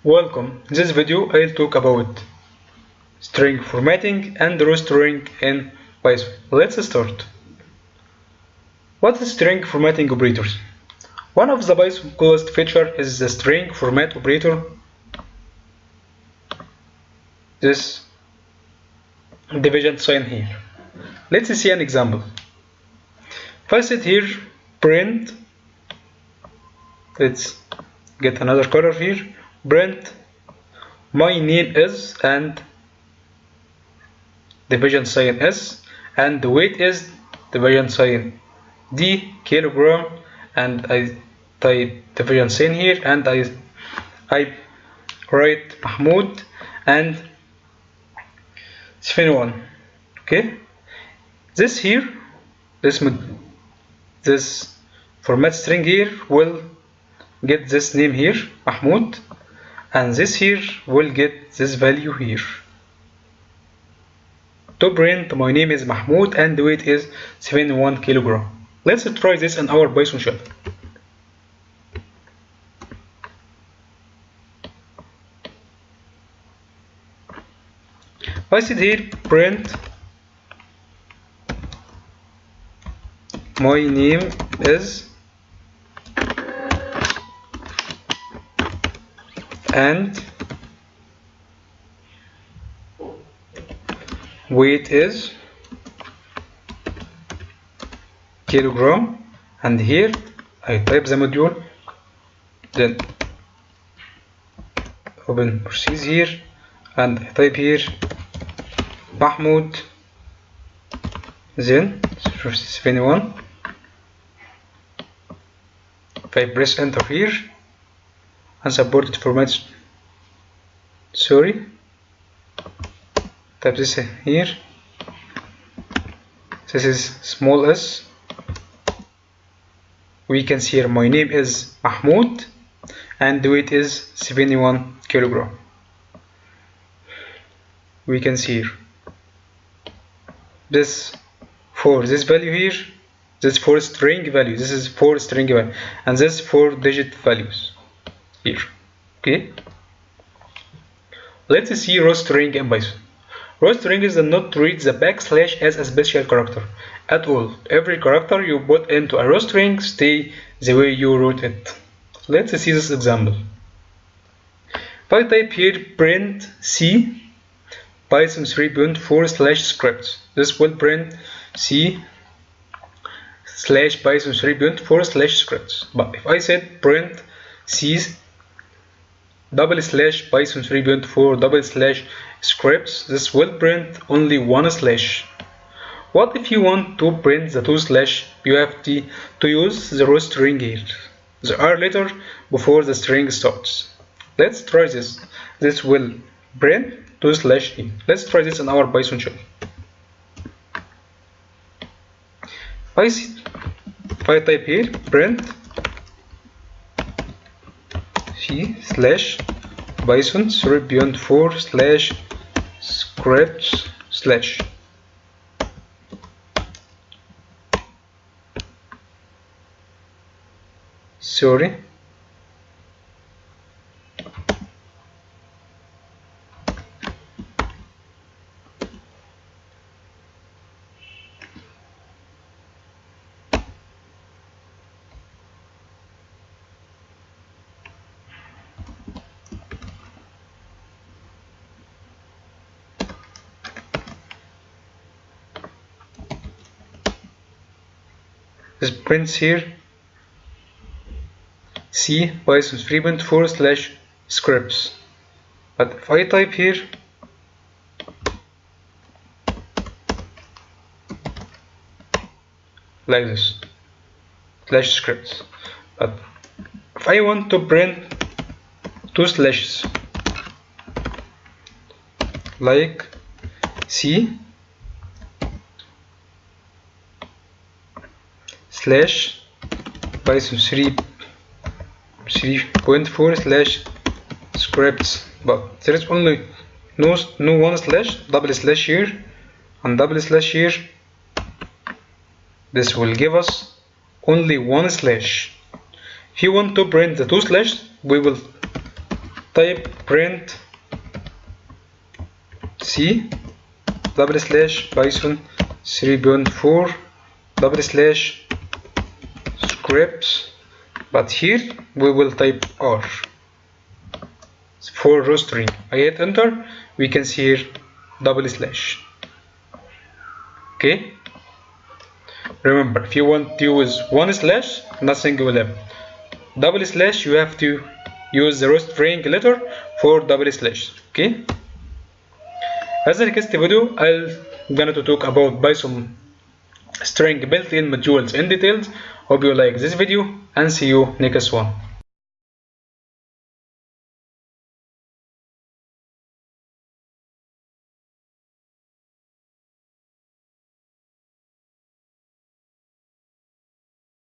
Welcome. In this video I'll talk about string formatting and row storing in Python. Let's start. What is string formatting operators? One of the Python coolest feature is the string format operator. This division sign here. Let's see an example. If I said here print, let's get another color here, print my name is and division sign S and the weight is division sign D kilogram, and I type division sign here and I write Mahmoud and 71. Okay, this here, this format string here will get this name here Mahmoud, and this here will get this value here. To print my name is Mahmoud and the weight is 71 kilogram. Let's try this in our Python shell. I said here print my name is and weight is kilogram, and here I type the module, then open parentheses here and I type here Mahmoud, then 71. If I press enter here, unsupported format, type this here, this is small s, we can see here my name is Mahmoud and the weight is 71 kilogram. We can see here this for this value here, this for string value, this is for string value, and this 4-digit values here. Okay, let's see row storing in Python. Row storing is not to read the backslash as a special character at all. Every character you put into a row string stay the way you wrote it. Let's see this example. If I type here print C Python 3.4/scripts, this will print C /Python 3.4/scripts. But if I said print C /Python 3.4/scripts, this will print only one slash. What if you want to print the 2/? You have to use the row string here. There are letters before the string starts. Let's try this. This will print 2/. Let's try this in our Python shell. If I type here print C /Python 3.4/scripts / this prints here C Python 3.4/scripts. But if I type here like this /scripts, but if I want to print 2 slashes like C /Python 3.4/scripts, but there is only no one slash, double slash here and double slash here. This will give us only one slash. If you want to print the 2 slashes, we will type print C double slash Python 3.4 double slash scripts, but here we will type R for row string. I hit enter, we can see here double slash. Okay, remember, if you want to use one slash, nothing will happen. Double slash, you have to use the row string letter for double slash. Okay, as the next video, I'm gonna to talk about Python string built-in modules in details. Hope you like this video and see you next one.